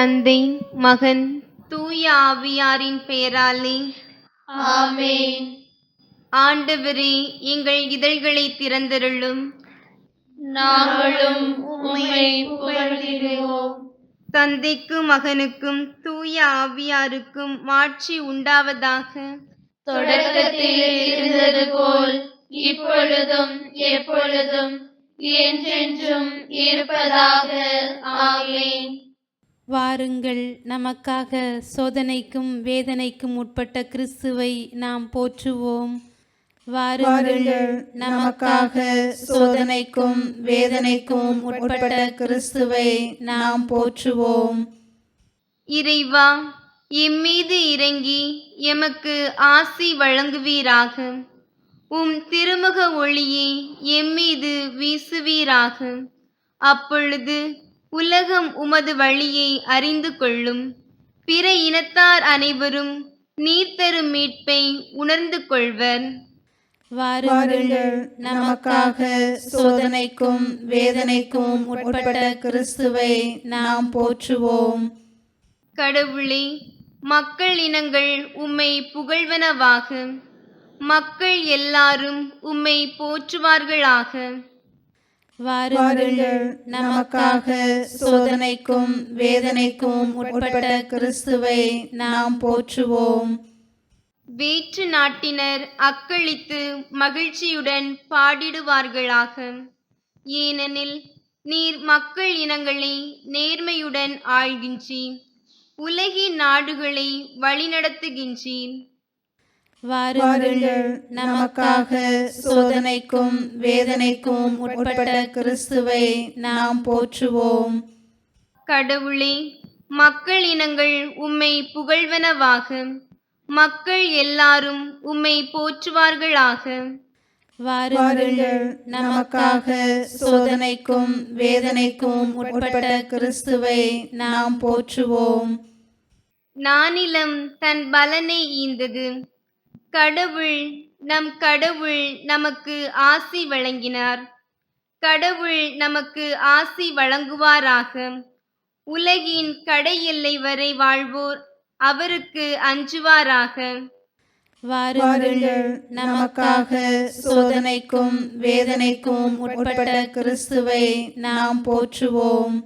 தந்தை, மகன், தூய ஆவியாரின் பெயராலே ஆமென். ஆண்டவரே, எங்கள் இதழ்களை திறந்தருளும். நாங்களும் உம்மை புகழ்ந்திடுவோம். தந்தைக்கும் மகனுக்கும் தூய ஆவியாருக்கும் மாட்சி உண்டாவதாக. தொடக்கத்தில் இருந்தது போல் இப்பொழுதும் எப்பொழுதும் என்றென்றும் இருப்பதாக. ஆமென். வாருங்கள், நமக்காக சோதனைக்கும் வேதனைக்கும் உட்பட்ட கிறிஸ்துவை நாம் போற்றுவோம். வாருங்கள், நமக்காக சோதனைக்கும் வேதனைக்கும் உட்பட்ட கிறிஸ்துவை நாம் போற்றுவோம். இறைவா, எம்மீது இறங்கி எமக்கு ஆசி வழங்குவீராக. உம் திருமுக ஒளியை எம்மீது வீசுவீராக. அப்பொழுது உலகம் உமது வழியை அறிந்து கொள்ளும். பிற இனத்தார் அனைவரும் நீர் தரும் மீட்பை உணர்ந்து கொள்வர். வாருங்கள், நமக்காக சோதனைக்கும் வேதனைக்கும் உட்பட்ட கிறிஸ்துவை நாம் போற்றுவோம். கடவுளே, மக்கள் இனங்கள் உம்மை புகழ்வனவாக. மக்கள் எல்லாரும் உம்மை போற்றுவார்களாக. வாருங்கள், நமக்காக சோதனைக்கும் வேதனைக்கும் உட்பட்ட கிறிஸ்துவை நாம் போற்றுவோம். வேற்று நாட்டினர் அக்களித்து மகிழ்ச்சியுடன் பாடிடுவார்களாக. ஏனெனில் நீர் மக்கள் இனங்களை நேர்மையுடன் ஆள்கின்றீர். உலகின் நாடுகளை வழிநடத்துகின்றீர். வாருங்கள், நமக்காக சோதனைக்கும் வேதனைக்கும் உட்பட்ட கிறிஸ்துவை நாம் போற்றுவோம். கடவுளே, மக்கள் இனங்கள் உம்மை புகழ்வனவாக. மக்கள் எல்லாரும் உம்மை போற்றுவார்களாக. வாருங்கள், நமக்காக சோதனைக்கும் வேதனைக்கும் உட்பட்ட கிறிஸ்துவை நாம் போற்றுவோம். நானிலம் தன் பலனை ஈந்தது. கடவுள் நமக்கு ஆசி வழங்கினார். கடவுள் நமக்கு ஆசி வழங்குவாராக. உலகின் கடை எல்லை வரை வாழ்வோர் அவருக்கு அஞ்சுவாராக. வாருங்கள், நமக்காக சோதனைக்கும் வேதனைக்கும் உட்பட்ட கிறிஸ்துவை நாம் போற்றுவோம்.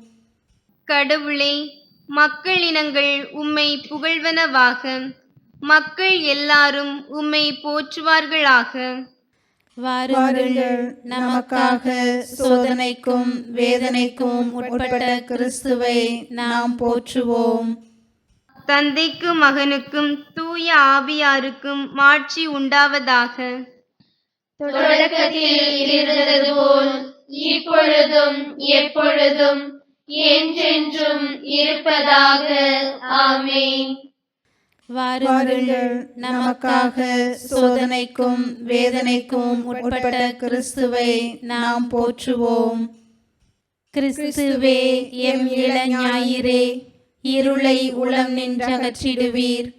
கடவுளே, மக்கள் இனங்கள் உம்மை புகழ்வனவாக. மக்கள் எல்லாரும் உம்மை போற்றுவார்களாக. வாருங்கள், நமக்காக சோதனைக்கும் வேதனைக்கும் உட்பட்ட கிறிஸ்துவை நாம் போற்றுவோம். தந்தைக்கும் மகனுக்கும் தூய ஆவியாருக்கும் மாட்சி உண்டாவதாக. தொடக்கத்தில் இருந்தது போல் இப்பொழுதும் எப்பொழுதும் என்றென்றும் இருப்பதாக. ஆமென். வாருங்கள், நமக்காக சோதனைக்கும் வேதனைக்கும் உட்பட்ட கிறிஸ்துவை நாம் போற்றுவோம். கிறிஸ்துவே, எம் இளஞாயிறே, இருளை உளம் நின்றகற்றிடுவீர்.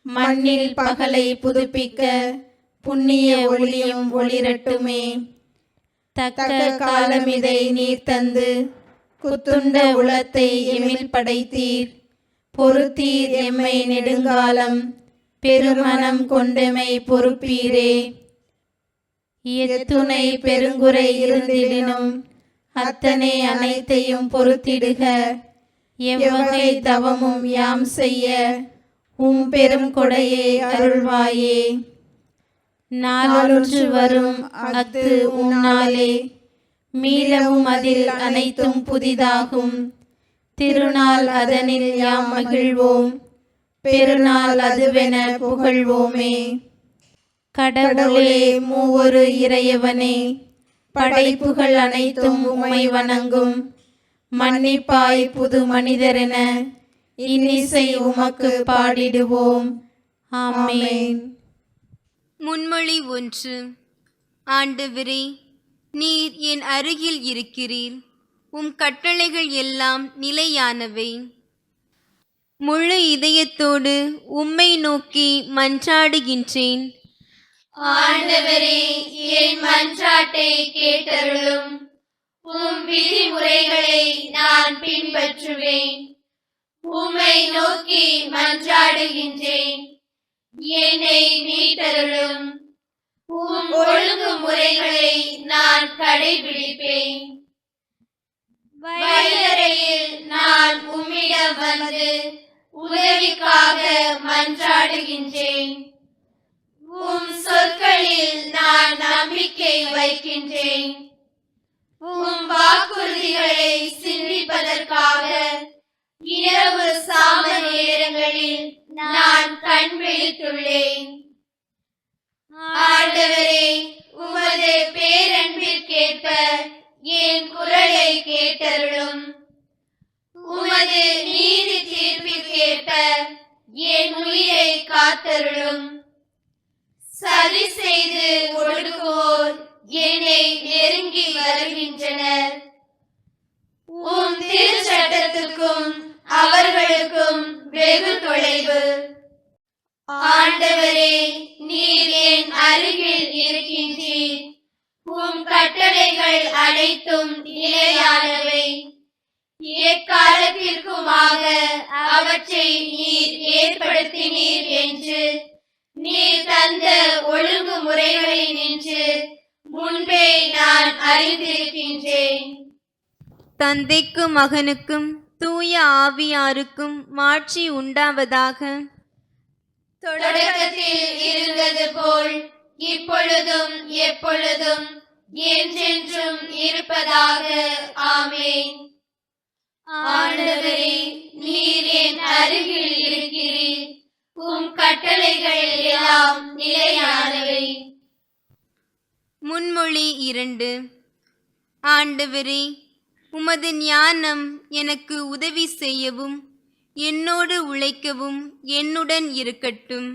மண்ணில் பகலை புதுப்பிக்க புண்ணிய ஒளியும் ஒளிரட்டுமே. தக்க காலமிதை நீர் தந்து குத்துண்ட உளத்தை எமில் படைத்தீர். பொறுத்தீர் எம்மை நெடுங்காலம், பெருமனம் கொண்டெமை பொறுப்பீரே. எத்துணை பெருங்குறை இருந்திடினும் அத்தனை அனைத்தையும் பொறுத்திடுக. எவ்வகை தவமும் யாம் செய்ய உம் பெரும் கொடையை அருள்வாயே. நாளொன்று வரும் அஃது உன்னாலே, மீளவும் அதில் அனைத்தும் புதிதாகும். திருநாள் அதனில் யாம் மகிழ்வோம், பெருநாள் அதுவென புகழ்வோமே. கடவுளே, மூவொரு இறையவனே, படைப்புகள் அனைத்தும் உம்மை வணங்கும். மன்னிப்பாய் புது மனிதரென இன்னிசை உமக்கு பாடிடுவோம். ஆமென். முன்மொழி 1. ஆண்டவரே, நீர் என் அருகில் இருக்கிறீர். உம் கட்டளைகள் எல்லாம் நிலையானவை. முழு இதயத்தோடு உம்மை நோக்கி மன்றாடுகின்றேன். ஆண்டவரே, என் மன்றாட்டை கேட்டருளும். உம் விதிமுறைகளை நான் பின்பற்றுவேன். உம்மை நோக்கி மன்றாடுகின்றேன். என்னை மீட்டருளும். உம் ஒழுங்குமுறைகளை நான் கடைபிடிப்பேன். வைகரையில் நான் உம்மிடம் வந்து உதவிக்காக மன்றாடுகின்றேன். உம் சொற்களில் நான் நம்பிக்கை வைக்கின்றேன். உம் வாக்குறுதிகளை சிந்திப்பதற்காக இரவு சாம நேரங்களில் நான் கண் விழித்துள்ளேன். ஆண்டவரே, உமது பேரன்பிற்கேற்ப என் குரலை கேட்டருளும். உமது நீதி தீர்ப்பிற்கேற்ப என் உயிரை காத்தருளும். சதி செய்து ஒடுக்குவோர் என்னை நெருங்கி வருகின்றனர். உம் திருச்சட்டத்துக்கும் அவர்களுக்கும் வெகு தொலைவு. ஆண்டவரே, நீர் என் அருகில் இருக்கின்றீர். உம் கட்டளைகள் அனைத்தும் நிலையானவை. எக்காலத்திற்குமாக அவற்றை நீர் ஏற்படுத்தினீர் என்று நீர் தந்த ஒழுங்குமுறைகளை நின்று முன்பே நான் அறிந்திருக்கின்றேன். தந்தைக்கும் மகனுக்கும் தூய ஆவியாருக்கும் மாட்சி உண்டாவதாக. தொடக்கத்தில் இருந்தது போல் இப்பொழுதும் எப்பொழுதும் என்றென்றும் இருப்பதாக. ஆமென். ஆண்டவரே, நீர் என் அருகில் இருக்கிறீர். உம் கட்டளைகள் எல்லாம் நிலையானவை. முன்மொழி 2. ஆண்டவரே, உமது ஞானம் எனக்கு உதவி செய்யவும் என்னோடு உழைக்கவும் என்னுடன் இருக்கட்டும்.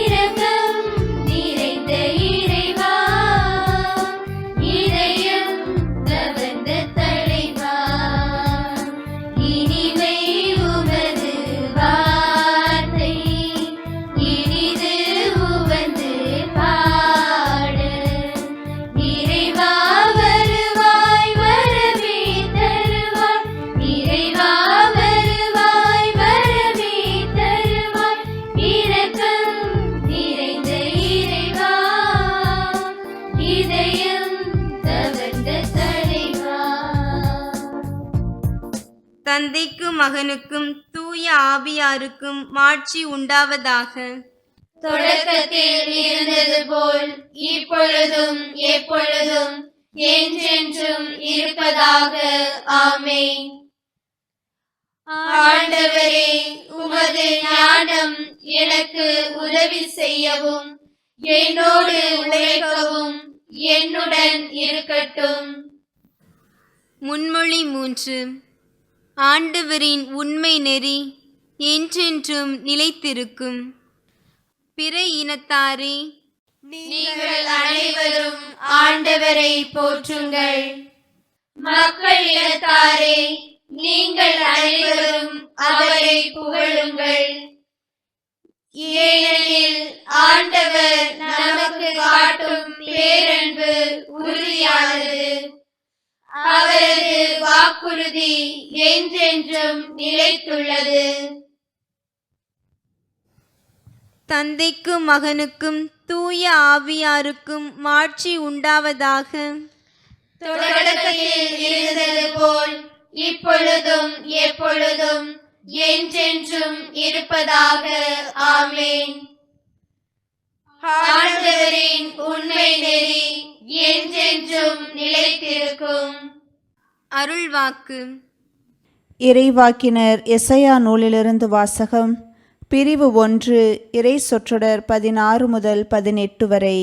இரக்கம் நிறைந்த இறைவா, தந்தைக்கும் மகனுக்கும் தூய ஆவியாருக்கும் மாட்சி உண்டாவதாக. தொடக்கத்தில் இருந்தது போல் இப்பொழுதும் எப்பொழுதும் என்றென்றும் இருப்பதாக. ஆமென். ஆண்டவரே, உமது ஞானம் எனக்கு உதவி செய்யவும் என்னோடு உழைக்கவும் என்னுடன் இருக்கட்டும். முன்மொழி 3. ஆண்டவரின் உண்மை நெறி என்றென்றும் நிலைத்திருக்கும். பிற இனத்தாரே, நீங்கள் அனைவரும் ஆண்டவரை போற்றுங்கள். மக்கள் இனத்தாரே, நீங்கள் அனைவரும் அவரை புகழுங்கள். ஏனெனில் ஆண்டவர் நமக்கு காட்டும் பேரன்பு உறுதியானது. அவரது வாக்குறுதி என்றென்றும் நிலைத்துள்ளது. தந்தைக்கும் மகனுக்கும் தூய ஆவியாருக்கும் மாட்சி உண்டாவதாக. தொடக்கத்தில் இருந்தது போல் இப்பொழுதும் எப்பொழுதும் என்றென்றும் இருப்பதாக. ஆமென். ஆண்டவரின் உண்மை நெறி என்றென்றும் நிலைத்திருக்கும். அருள்வாக்கு. இறைவாக்கினர் எசையா நூலிலிருந்து வாசகம். பிரிவு 1, இறை சொற்றொடர் 16 முதல் 18 வரை.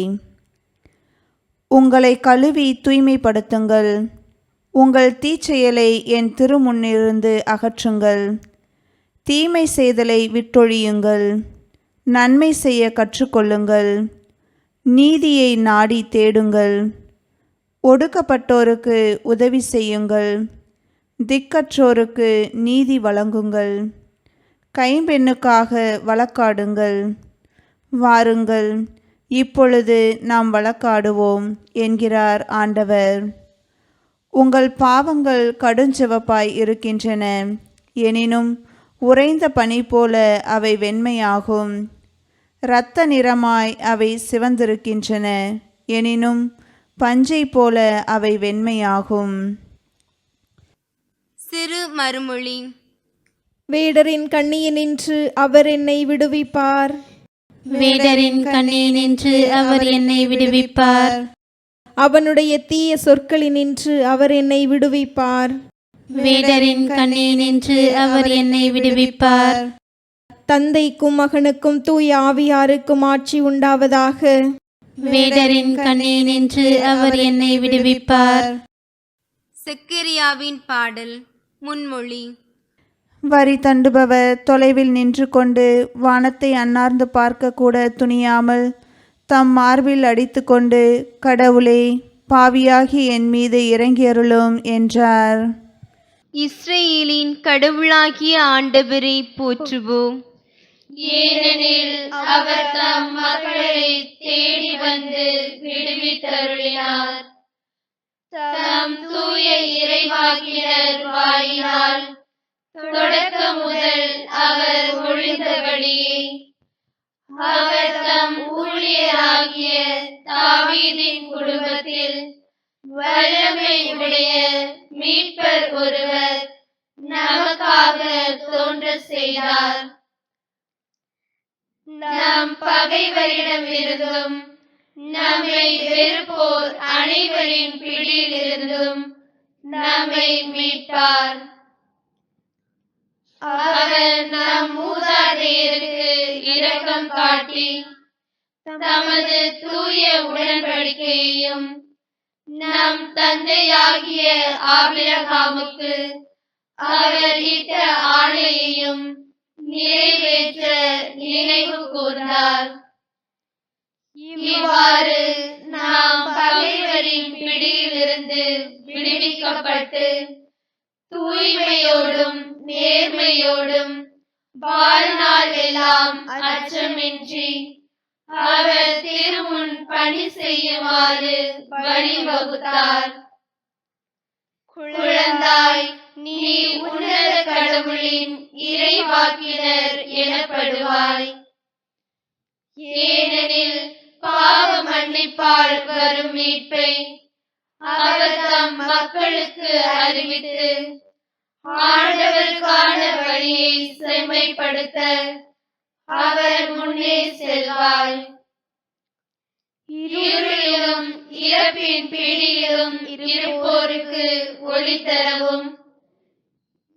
உங்களை கழுவி தூய்மைப்படுத்துங்கள். உங்கள் தீச்செயலை என் திருமுன்னிலிருந்து அகற்றுங்கள். தீமை செய்தலை விட்டொழியுங்கள். நன்மை செய்ய கற்றுக்கொள்ளுங்கள். நீதியை நாடி தேடுங்கள். ஒடுக்கப்பட்டோருக்கு உதவி செய்யுங்கள். திக்கற்றோருக்கு நீதி வழங்குங்கள். கைம்பெண்ணுக்காக வழக்காடுங்கள். வாருங்கள், இப்பொழுது நாம் வழக்காடுவோம் என்கிறார் ஆண்டவர். உங்கள் பாவங்கள் கடுஞ்சிவப்பாய் இருக்கின்றன, எனினும் உறைந்த பனி போல அவை வெண்மையாகும். இரத்த நிறமாய் அவை சிவந்திருக்கின்றன, எனினும் பஞ்சை போல அவை வெண்மையாகும். சிறு மறுமொழி. வேடரின் கண்ணியினின்று அவர் என்னை விடுவிப்பார். வேடரின் கண்ணியினின்று அவர் என்னை விடுவிப்பார். அவனுடைய தீய சொற்களினின்று அவர் என்னை விடுவிப்பார். வேடரின் கண்ணியினின்று அவர் என்னை விடுவிப்பார். தந்தைக்கும் மகனுக்கும் தூய ஆவியாருக்கும் ஆட்சி உண்டாவதாக. வேடரின் கண்ணியினின்று அவர் என்னை விடுவிப்பார். செக்கரியாவின் பாடல். முன்மொழி. வரி தண்டுபவர் தொலைவில் நின்று கொண்டு வானத்தை அன்னார்ந்து பார்க்க கூட துணியாமல் தம் மார்பில் அடித்து கொண்டு, கடவுளே, பாவியாகி என் மீது இறங்கியருளும் என்றார். இஸ்ரேலின் கடவுளாகிய ஆண்டவரை போற்றுவோம். ஏனெனில் அவர் தம் மக்களை தேடி வந்து விடுவித்தருளினார். தம் தூய இறைவாக்கினர் வாயினால் தொடக்கம் முதல் அவர் ஒழிந்தபடியே அவர் தம் ஊழியராகிய தாவீதின் குடும்பத்தில் வல்லமை உடைய மீட்பர் ஒருவர் நமக்காக தோன்ற செய்தார். நம் பகைவரிடமிருந்தும் நம்மை வெறுப்போர் அனைவரின் பிடியிலிருந்தும் நம்மை மீட்பார். அவர் நம் மூதாதையருக்கு இரக்கம் காட்டி தமது தூய உடன்படிக்கையையும் நம் தந்தையாகிய ஆபிரகாமுக்கு அவர் இட்ட ஆணையையும் நிறைவேற்ற நினைவு கூர்ந்தார். இவ்வாறு நாம் பகைவரின் பிடியிலிருந்து விடுவிக்கப்பட்டு தூய்மையோடும் நேர்மையோடும் வாழ்நாள் எல்லாம் அச்சமின்றி அவர் திருமுன் பணி செய்யுமாறு வழிவகுத்தார். குழந்தாய், நீ உன்னத கடவுளின் இறைவாக்கினர் எனப்படுவாய். ஏனெனில் பாவ மன்னிப்பால் வரும் மீட்பை அவர் தம் மக்களுக்கு அறிவித்து ஆண்டவருக்கான வழியை செம்மைப்படுத்த அவர் முன்னே செல்வாய். இருளிலும் இறப்பின் பிடியிலும் இருப்போருக்கு ஒளி தரவும்,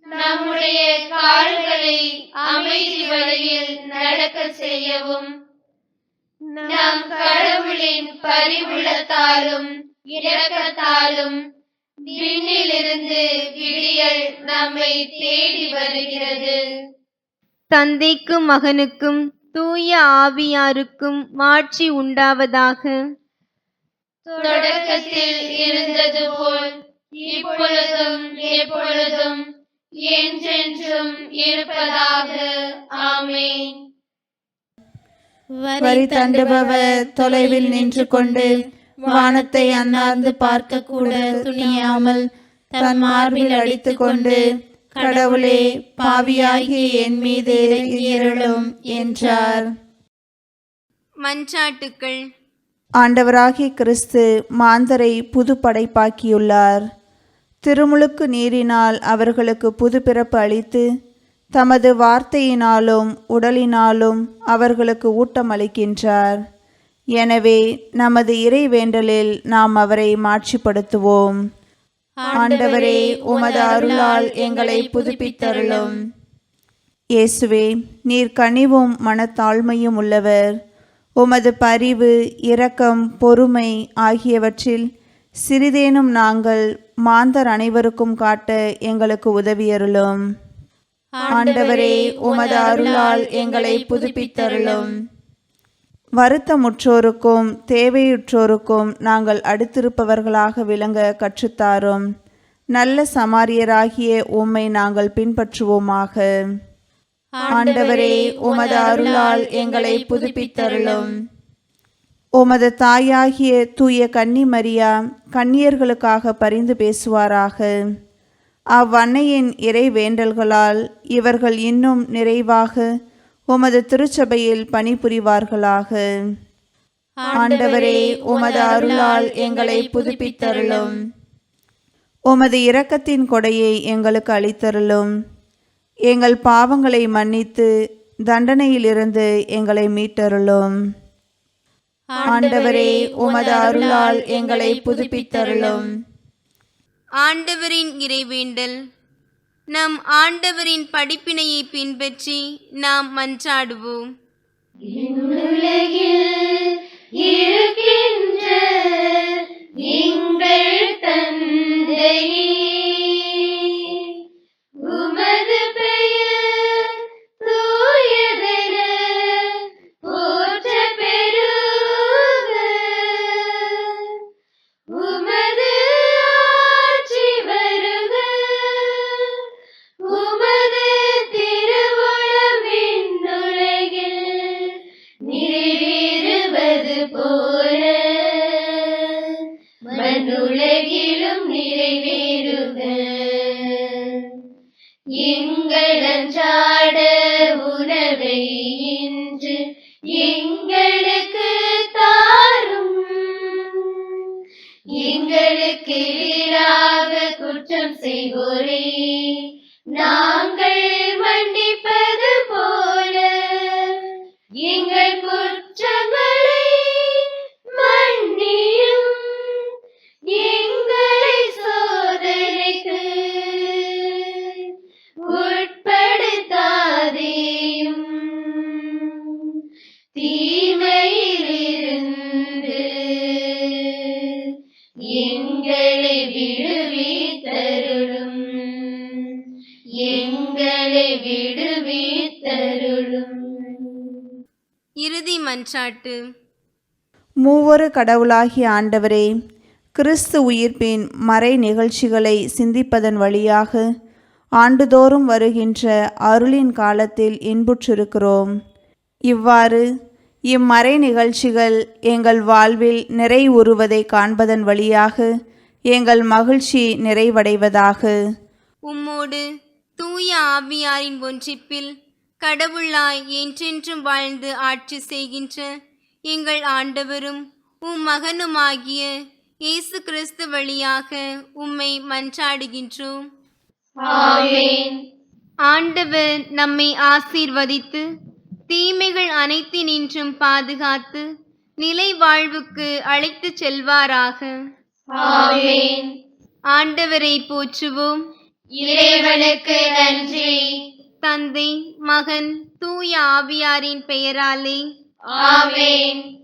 நம்முடைய கால்களை அமைதி வழியில் நடக்க செய்யவும், நம் கடவுளின் பரிவுள்ளத்தாலும் இரக்கத்தாலும் விண்ணிலிருந்து விடியல் நம்மை தேடி வருகிறது. தந்தைக்கும் மகனுக்கும் தூய ஆவியாருக்கும் மாட்சி உண்டாவதாக. தொடக்கத்தில் இருந்தது போல் இப்பொழுதும் எப்பொழுதும் என்றென்றும் இருப்பதாக. ஆமென். வரி தண்டுபவர் தொலைவில் நின்று கொண்டு வானத்தை அண்ணாந்து பார்க்க கூட துணியாமல் தன் மார்பில் அடித்து கொண்டு, கடவுளே, பாவியாகிய என் மீது இரளும் என்றார். மன்றாட்டுக்கள். ஆண்டவராகிய கிறிஸ்து மாந்தரை புது படைப்பாக்கியுள்ளார். திருமுழுக்கு நீரினால் அவர்களுக்கு புது பிறப்பு அளித்து, தமது வார்த்தையினாலும் உடலினாலும் அவர்களுக்கு ஊட்டம் அளிக்கின்றார். எனவே நமது இறைவேண்டலில் நாம் அவரை மாட்சிப்படுத்துவோம். ஆண்டவரே, உமது அருளால் எங்களை புதுப்பித்தருளும். இயேசுவே, நீர் கனிவும் மனத்தாழ்மையும் உள்ளவர். உமது பரிவு, இரக்கம், பொறுமை ஆகியவற்றில் சிறிதேனும் நாங்கள் மாந்தர் அனைவருக்கும் காட்ட எங்களுக்கு உதவியருளும். ஆண்டவரே, உமது அருளால் எங்களை புதுப்பித்தருளும். வருத்தமுற்றோருக்கும் தேவையுற்றோருக்கும் நாங்கள் அடுத்திருப்பவர்களாக விளங்க கற்றுத்தாரும். நல்ல சமாரியராகிய உம்மை நாங்கள் பின்பற்றுவோமாக. ஆண்டவரே, உமது அருளால் எங்களை புதுப்பித்தருளும். உமது தாயாகிய தூய கன்னி மரியா கன்னியர்களுக்காக பரிந்து பேசுவாராக. அவ்வன்னையின் இறை வேண்டல்களால் இவர்கள் இன்னும் நிறைவாக உமது திருச்சபையில் பணிபுரிவார்களாக. ஆண்டவரே, உமது அருளால் எங்களை புதுப்பித்தருளும். உமது இரக்கத்தின் கொடையை எங்களுக்கு அளித்தருளும். எங்கள் பாவங்களை மன்னித்து தண்டனையிலிருந்து எங்களை மீட்டருளும். ஆண்டவரே, உமது அருளால் எங்களை புதுப்பித்தருளும். ஆண்டவரின் இறைவேண்டல். நம் ஆண்டவரின் படிப்பினையை பின்பற்றி நாம் மன்றாடுவோம். உலகில் இருக்கின்ற எங்கள் தந்தையே, உமது பெயர் தூயதென போற்றப் பெறுக. உமது ஆட்சி வருக. உமது திருவுளம் விண்ணுலகில் நிறைவேறுவது போல மண்ணுலகிலும் நிறைவேறுக. எங்கள் அன்றாட உணவை இன்று எங்களுக்கு தாரும். எங்களுக்கு எதிராக குற்றம் செய்வோரே நாங்கள் மன்னிப்பது போல எங்கள் குற்றங்களை மன்னியும். எங்களை சோதனைக்கு உட்படுத்தாதேயும், தீமையிலிருந்து எங்களை விடுவித்தருளும். எங்களை விடுவித்தருளும். இறுதி மன்றாட்டு. மூவொரு கடவுளாகிய ஆண்டவரே, கிறிஸ்து உயிர்ப்பின் மறை நிகழ்ச்சிகளை சிந்திப்பதன் வழியாக ஆண்டுதோறும் வருகின்ற அருளின் காலத்தில் இன்புற்றிருக்கிறோம். இவ்வாறு இம்மறை நிகழ்ச்சிகள் எங்கள் வாழ்வில் நிறைவுறுவதை காண்பதன் வழியாக எங்கள் மகிழ்ச்சி நிறைவடைவதாக. உம்மோடு தூய ஆவியாரின் ஒன்றிப்பில் கடவுளாய் என்றென்றும் வாழ்ந்து ஆட்சி செய்கின்ற எங்கள் ஆண்டவரும் உம் மகனுமாகிய இயேசு கிறிஸ்து வழியாக உம்மை மன்றாடுகின்றோம். ஆமென். ஆண்டவர் நம்மை ஆசீர்வதித்து தீமைகள் அனைத்தினின்றும் பாதுகாத்து நிலை வாழ்வுக்கு அழைத்துச் செல்வாராக. ஆமென். ஆண்டவரை போற்றுவோம். இறைவனுக்கு நன்றி. தந்தை, மகன், தூய ஆவியாரின் பெயராலே ஆமென்.